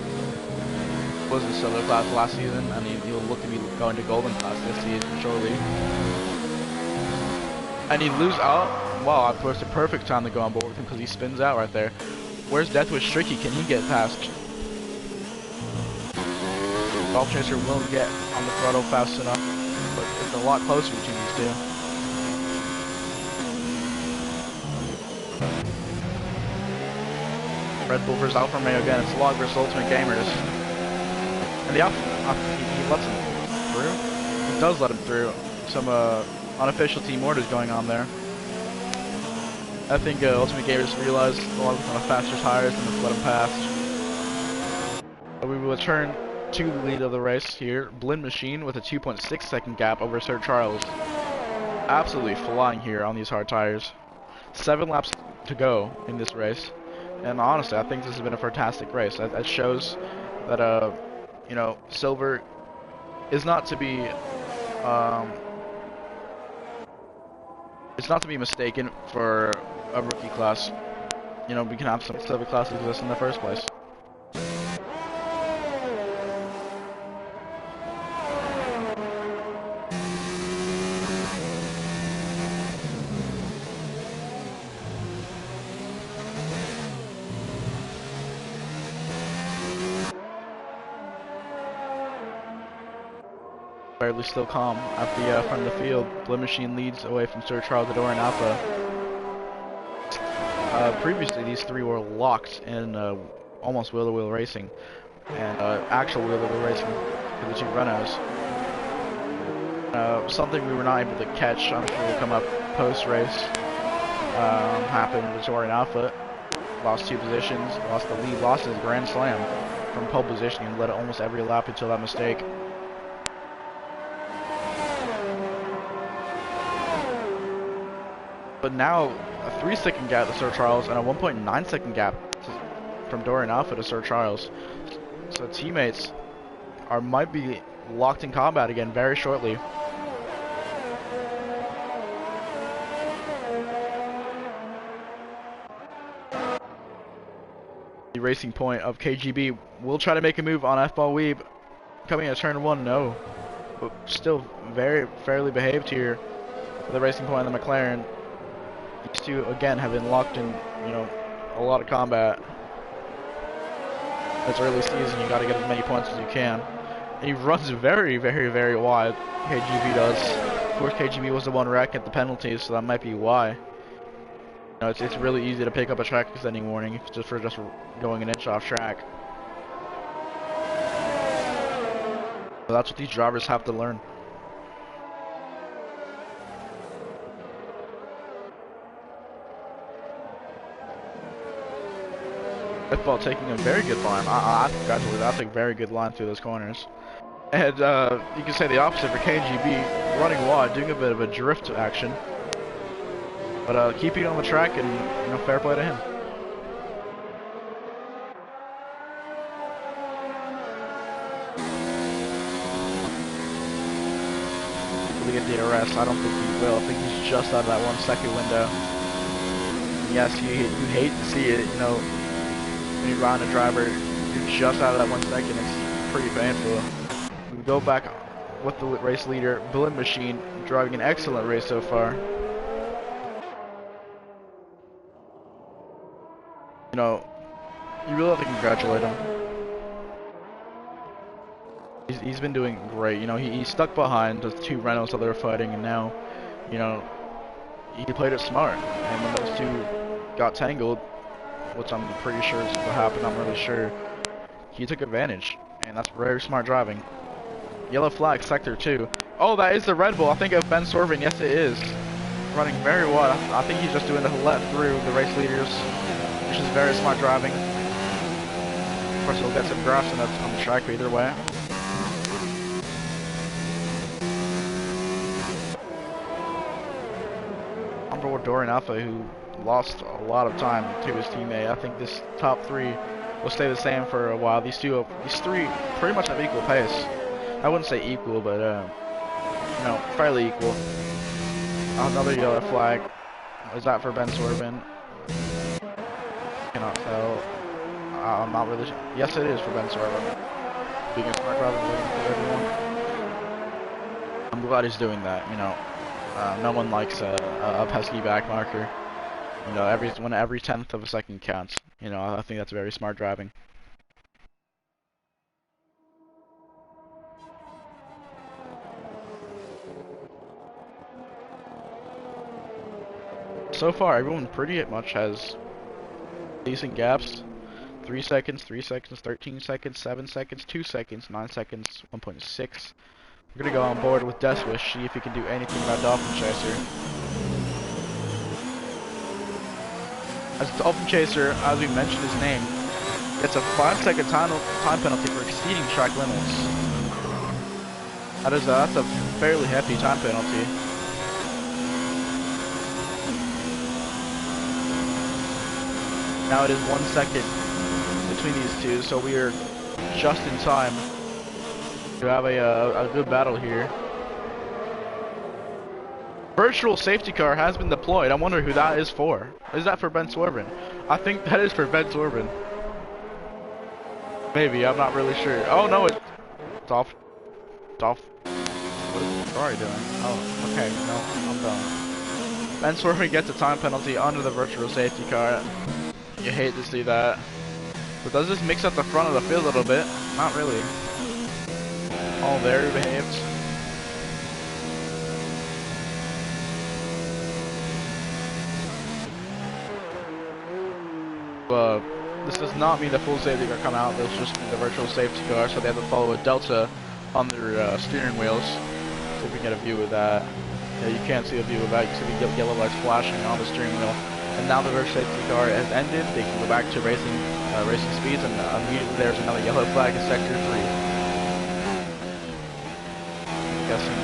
Was in silver class last season, and he'll look to be going to golden class this season shortly. And he lose out. Wow, I pushed a perfect time to go on board with him because he spins out right there. Where's Deathwish Tricky? Can he get past? Dolphin Chaser will get on the throttle fast enough, but it's a lot closer between these two. Red Bull versus Alfa Romeo again. It's Log versus Ultimate Gamers. And the Alpha, he lets him through. He does let him through. Some unofficial team orders going on there. I think Ultimate Gamers realized Log was on a faster tires and just let him pass. We will return to the lead of the race here. Blend Machine with a 2.6 second gap over Sir Charles. Absolutely flying here on these hard tires. 7 laps to go in this race. And honestly, I think this has been a fantastic race. That shows that, you know, silver is not to be, it's not to be mistaken for a rookie class. You know, we can have some silver classes exist in the first place. Fairly still calm at the front of the field. Blue Machine leads away from Sir Charles Adore and Alpha. Previously, these three were locked in almost wheel-to-wheel racing, and actual wheel-to-wheel racing for the two Renaults. Something we were not able to catch, I'm sure will come up post-race, happened with Adore and Alpha. Lost 2 positions, lost the lead, lost his Grand Slam from pole position, and led almost every lap until that mistake. But now, a 3-second gap to Sir Charles and a 1.9-second gap from Dorian Alpha to Sir Charles. So teammates might be locked in combat again very shortly. The racing point of KGB will try to make a move on F-Ball Weeb. Coming at turn 1, no. But still very fairly behaved here for the racing point of the McLaren. These two, again, have been locked in, you know, a lot of combat. It's early season, you gotta get as many points as you can. And he runs very, very, very wide, KGB does. Of course, KGB was the one wreck at the penalties, so that might be why. You know, it's really easy to pick up a track extending warning just for going an inch off track. So that's what these drivers have to learn. F-Ball taking a very good line. I congratulate, that's a very good line through those corners. And you can say the opposite for KGB, running wide, doing a bit of a drift action. But keeping on the track and, you know, fair play to him. Will he get DRS? I don't think he will. I think he's just out of that 1 second window. And yes, you hate to see it, you know. When you run a driver, you're just out of that 1 second, it's pretty painful. We go back with the race leader, Blend Machine, driving an excellent race so far. You know, you really have to congratulate him. He's been doing great. You know, he stuck behind the 2 Renaults that they were fighting, and now, you know, he played it smart. And when those 2 got tangled, which I'm pretty sure is what happened, I'm really sure, he took advantage, and that's very smart driving. Yellow flag, sector 2. Oh, that is the Red Bull. I think of Ben Sorvin. Yes, it is. Running very wide. I think he's just doing the let through the race leaders, which is very smart driving. Of course, he'll get some grass on the track either way. On board Dorian Alpha, who lost a lot of time to his teammate. I think this top 3 will stay the same for a while. These 3 pretty much have equal pace. I wouldn't say equal, but you know, fairly equal. Another yellow flag. Is that for Ben Sorvin? Cannot tell. I'm not really sure. Yes, it is for Ben Sorvin. Being a smart driver for everyone. I'm glad he's doing that. You know, no one likes a pesky back marker. You know, every 10th of a second counts. You know, I think that's very smart driving. So far, everyone pretty much has decent gaps. 3 seconds, 3 seconds, 13 seconds, 7 seconds, 2 seconds, 9 seconds, 1.6. We're gonna go on board with Deathwish, see if he can do anything about Dolphin Chaser. As Dolphin Chaser, as we mentioned his name, gets a 5-second time penalty for exceeding track limits. That's a fairly hefty time penalty. Now it is 1 second between these two, so we are just in time to have a good battle here. Virtual safety car has been deployed. I wonder who that is for. Is that for Ben Swerven? I think that is for Ben Swerven. Maybe, I'm not really sure. Oh no, it's off. It's off. What is Ferrari doing? Oh, okay, no, I'm done. Ben Swerven gets a time penalty under the virtual safety car. You hate to see that. But does this mix up the front of the field a little bit? Not really. All very behaved. This does not mean the full safety car come out. This just means the virtual safety car, so they have to follow a delta on their steering wheels. See if we can get a view of that. Yeah, you can't see a view of that. You see the yellow lights flashing on the steering wheel. And now the virtual safety car has ended. They can go back to racing speeds, and immediately there's another yellow flag in sector 3. I'm guessing.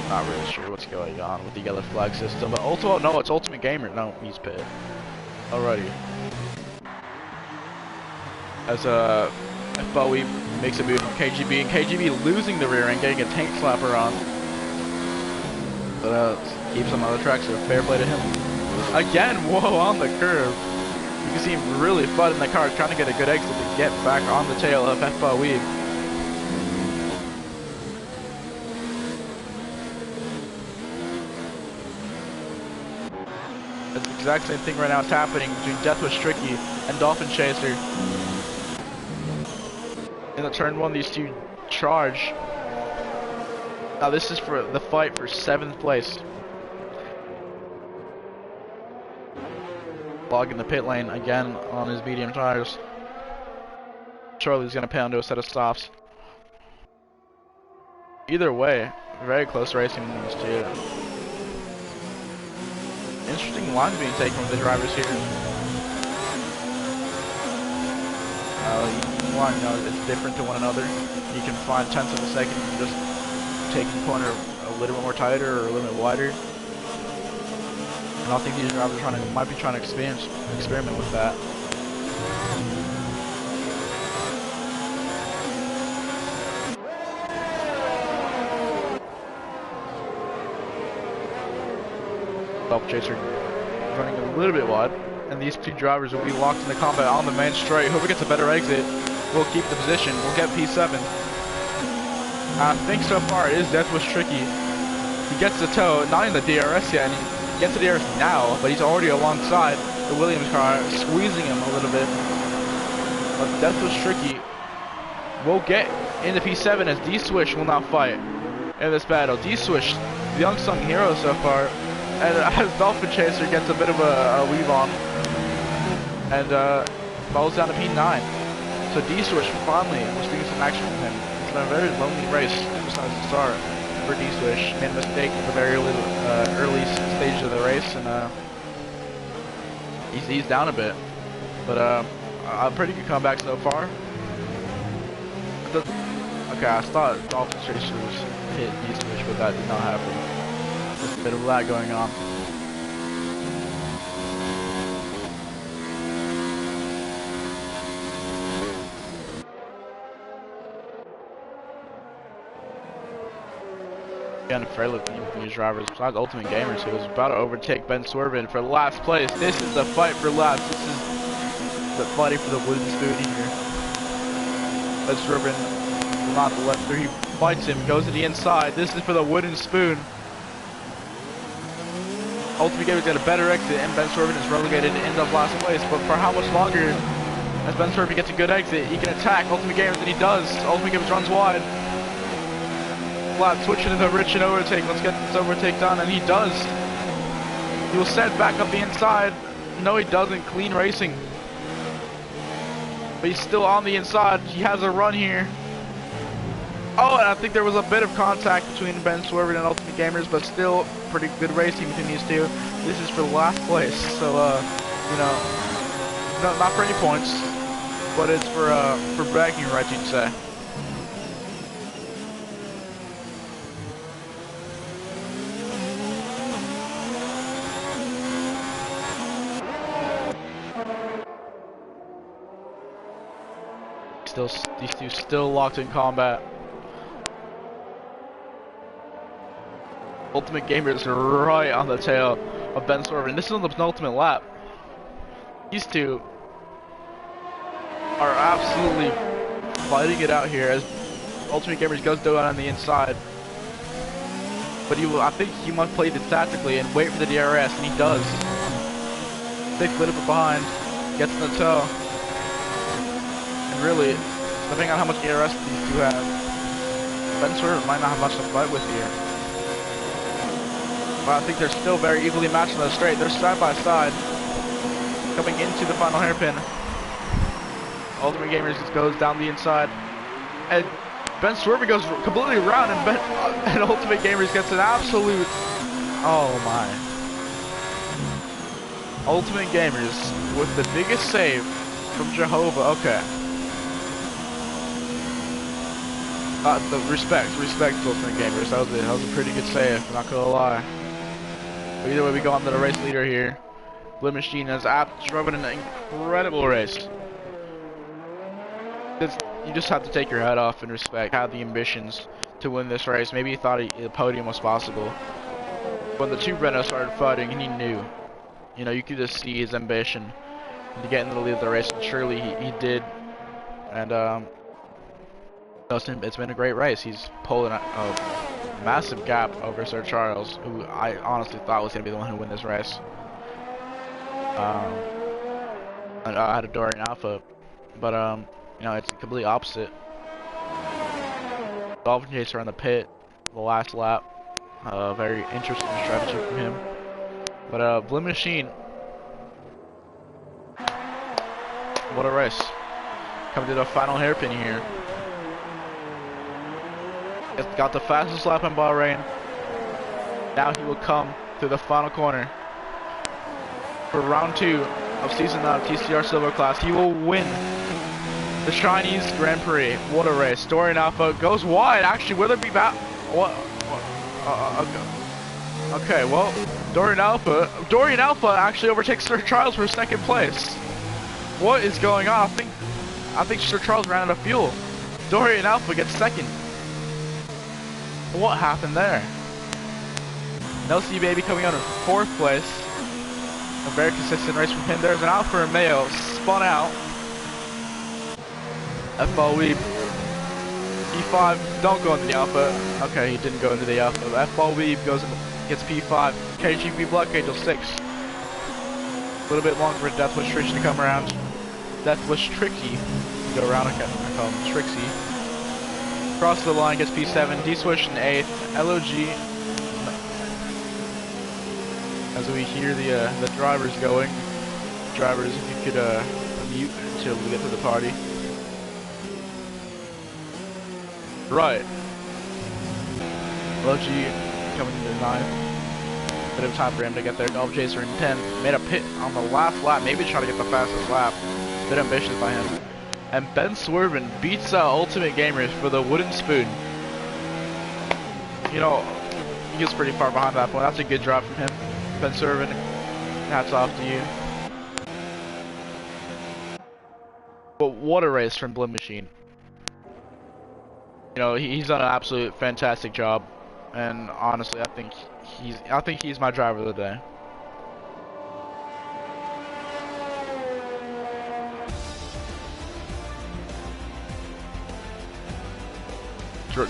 Not really sure what's going on with the yellow flag system, but no, it's Ultimate Gamer. No, he's pit. Alrighty. As Bowie makes a move on KGB, and KGB losing the rear end, getting a tank slapper on. But keeps him on the track, so fair play to him. Again, whoa, on the curve. You can see him really flooding the car, trying to get a good exit to get back on the tail of Bowie. That's the exact same thing right now is happening between Deathwish Tricky and Dolphin Chaser. In the turn 1, these two charge. Now this is for the fight for 7th place. Log in the pit lane again on his medium tires. Charlie's gonna pound to a set of softs. Either way, very close racing in these two. Interesting lines being taken with the drivers here. Each one, it's different to one another. You can find tenths of a second just taking the corner a little bit more tighter or a little bit wider. And I think these drivers might be trying to experiment with that. Dolphin Chaser running a little bit wide, and these two drivers will be locked in the combat on the main straight. Whoever gets a better exit will keep the position. We'll get P7. I think so far it is Deathwish Tricky. He gets the toe, not in the DRS yet, and he gets the DRS now, but he's already alongside the Williams car, squeezing him a little bit. But Deathwish Tricky will get into P7 as D-Swish will now fight in this battle. D-Swish, the unsung hero so far. And as Dolphin Chaser gets a bit of a weave on and falls down to P9. So D-Swish finally was seeing some action from him. It's been a very lonely race besides the start for D-Swish. Made a mistake at the very early stage of the race, and he's down a bit. But a pretty good comeback so far. Okay, I thought Dolphin Chaser was hit D-Swish, but that did not happen. Just a bit of lag going on. Again, fairly from these drivers, besides Ultimate Gamers, who is about to overtake Ben Swerven for last place. This is the fight for last. This is the fighting for the wooden spoon here. Ben Swerven will not let through. He fights him, goes to the inside. This is for the wooden spoon. Ultimate Gamers got a better exit, and Ben Swerven is relegated to end of last place. But for how much longer? As Ben Swerven gets a good exit, he can attack Ultimate Gamers, and he does. Ultimate Gamers runs wide. Flat switching to the rich and overtake. Let's get this overtake done, and he does. He will set back up the inside. No, he doesn't. Clean racing. But he's still on the inside. He has a run here. Oh, and I think there was a bit of contact between Ben Swerven and Ultimate Gamers, but still pretty good racing between these two. This is for last place, so, you know, No, not for any points, but it's for bragging rights, you'd say. These two still locked in combat. Ultimate Gamer is right on the tail of Ben Swerve, and this is on the penultimate lap. These two are absolutely fighting it out here as Ultimate Gamer goes down on the inside. But I think he must play this tactically and wait for the DRS, and he does. Sticks a little bit behind, gets in the toe. And really, depending on how much DRS these two have, Ben Swerve might not have much to fight with here. But I think they're still very evenly matched on the straight. They're side by side, coming into the final hairpin. Ultimate Gamer just goes down the inside, and Ben Swerve goes completely around, and Ultimate Gamers gets an absolute, oh my. Ultimate Gamers with the biggest save from Jehovah. Okay. The respect Ultimate Gamers. That was a pretty good save, I'm not gonna lie. But either way, we go on to the race leader here. Blue Machine has driven an incredible race. You just have to take your head off and respect. Had the ambitions to win this race. Maybe he thought the podium was possible. When the two Renaults started fighting, and he knew. You know, you could just see his ambition to get into the lead of the race, and surely he did. And it's been a great race. He's pulling a massive gap over Sir Charles, who I honestly thought was going to be the one who win this race. And I had a Dorian Alpha, but you know, it's completely opposite. Dolphin Chaser on the pit, the last lap. Very interesting strategy from him. But Blue Machine, what a race! Coming to the final hairpin here. It's got the fastest lap in Bahrain. Now he will come through the final corner for round 2 of Season 9 TCR Silver Class. He will win the Chinese Grand Prix. What a race. Dorian Alpha goes wide. Actually, will there be back? What? Okay, well, Dorian Alpha actually overtakes Sir Charles for second place. What is going on? I think Sir Charles ran out of fuel. Dorian Alpha gets second. What happened there? Nelsie Baby coming out in 4th place. A very consistent race from him. There's an Alfa Romeo spun out. FLW P5, don't go into the Alpha. Okay, he didn't go into the Alpha. FLW gets P5. KGB Black Angel 6. A little bit longer for Deathwish Trixie to come around. Deathwish Trixie to go around. I call him Trixie. Cross the line, gets P7. D-Swish in 8th. LOG. As we hear the drivers going. Drivers, if you could mute until we get to the party. Right. LOG coming into 9th. Bit of time for him to get there. Dolphin Chaser in 10th. Made a pit on the last lap. Maybe try to get the fastest lap. Bit ambitious by him. And Ben Swervin beats out Ultimate Gamers for the wooden spoon. You know, he gets pretty far behind that point. That's a good drop from him. Ben Swervin, hats off to you. But what a race from Blue Machine. You know, he's done an absolute fantastic job. And honestly, I think he's my driver of the day.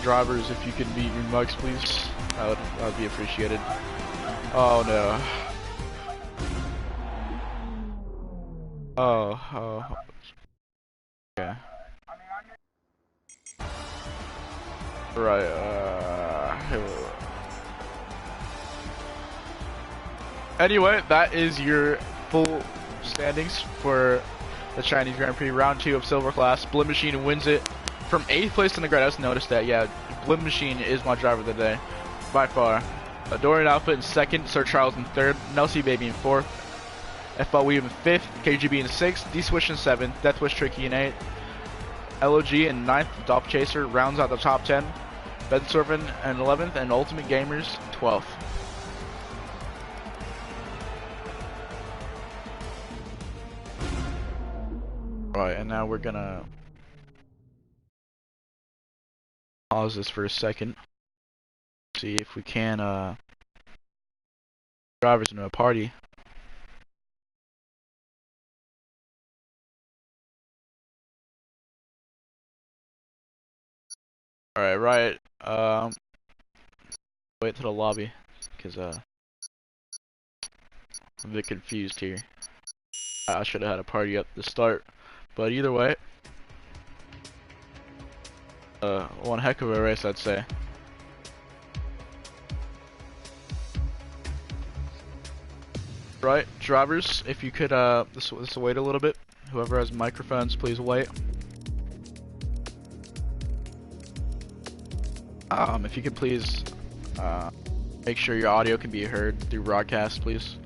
Drivers, if you could mute your mics, please, that would be appreciated. Oh no. Oh. Okay. Right. Anyway, that is your full standings for the Chinese Grand Prix Round 2 of Silver Class. Blue Machine wins it from 8th place in the grid. I just noticed that. Yeah, Blue Machine is my driver of the day, by far. Dorian Alpha in 2nd, Sir Charles in 3rd, Nelsie Baby in 4th. FLW in 5th, KGB in 6th, D-Swish in 7th, Deathwish Tricky in 8th, LOG in 9th, Dolph Chaser rounds out the top 10, Bedsurfin in 11th, and Ultimate Gamers 12th. Alright, and now we're gonna pause this for a second. See if we can drivers into a party. Alright, right. Wait to the lobby, cause I'm a bit confused here. I should have had a party up to start, but either way, one heck of a race, I'd say. Right, drivers, if you could just wait a little bit. Whoever has microphones, please wait. If you could please make sure your audio can be heard through broadcast, please.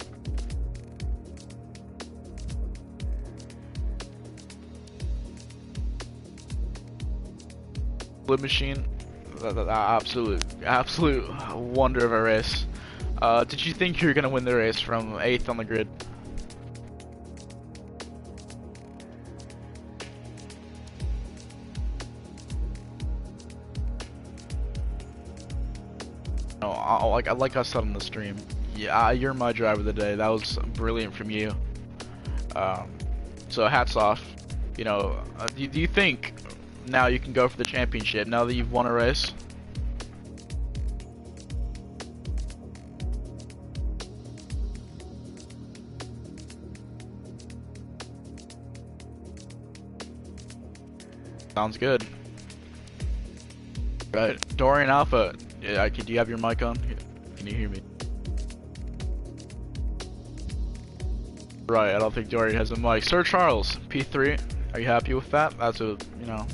Blue Machine, the absolute wonder of a race. Did you think you were gonna win the race from 8th on the grid? No, like I said on the stream, yeah, you're my driver of the day. That was brilliant from you. So hats off. You know, do you think now you can go for the championship now that you've won a race? Sounds good. Right, Dorian Alpha. Yeah, do you have your mic on? Can you hear me? Right, I don't think Dorian has a mic. Sir Charles, P3. Are you happy with that? That's a, you know.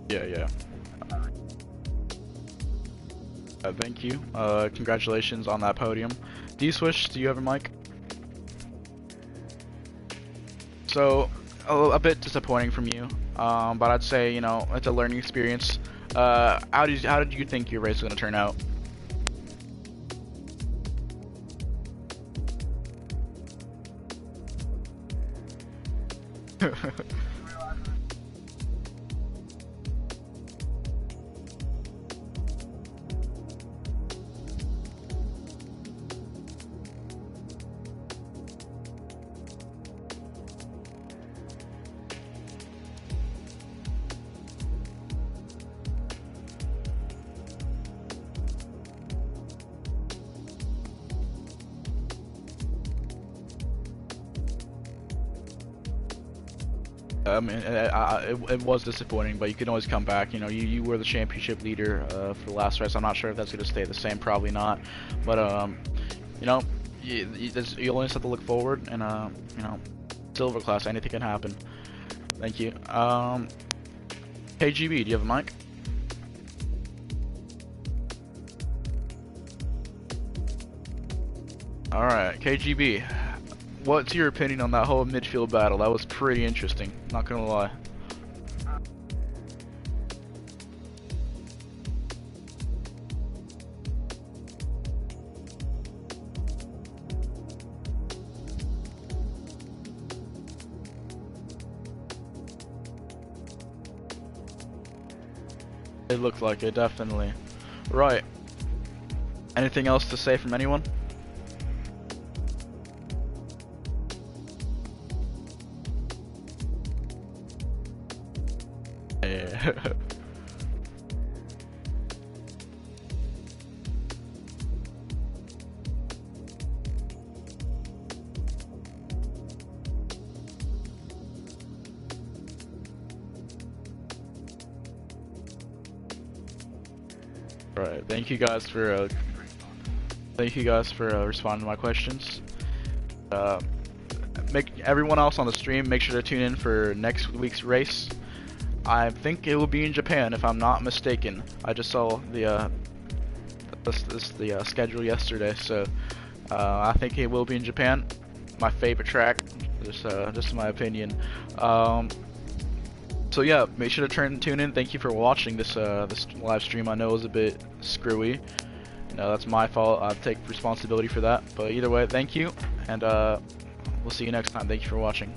Yeah. Thank you. Congratulations on that podium. D-Swish, do you have a mic? So, a bit disappointing from you, but I'd say, you know, it's a learning experience. How did you think your race was going to turn out? I mean, it was disappointing, but you can always come back. You know, you were the championship leader for the last race. I'm not sure if that's going to stay the same, probably not. But you know, you always have to look forward, and you know, silver class, anything can happen. Thank you. KGB, do you have a mic? All right, KGB. What's your opinion on that whole midfield battle? That was pretty interesting, not gonna lie. It looked like it, definitely. Right. Anything else to say from anyone? Yeah. Right. Thank you guys for responding to my questions. Make everyone else on the stream make sure to tune in for next week's race. I think it will be in Japan, if I'm not mistaken. I just saw the schedule yesterday, so I think it will be in Japan. My favorite track, just my opinion. So yeah, make sure to tune in. Thank you for watching this live stream. I know it was a bit screwy. You know, that's my fault. I take responsibility for that. But either way, thank you, and we'll see you next time. Thank you for watching.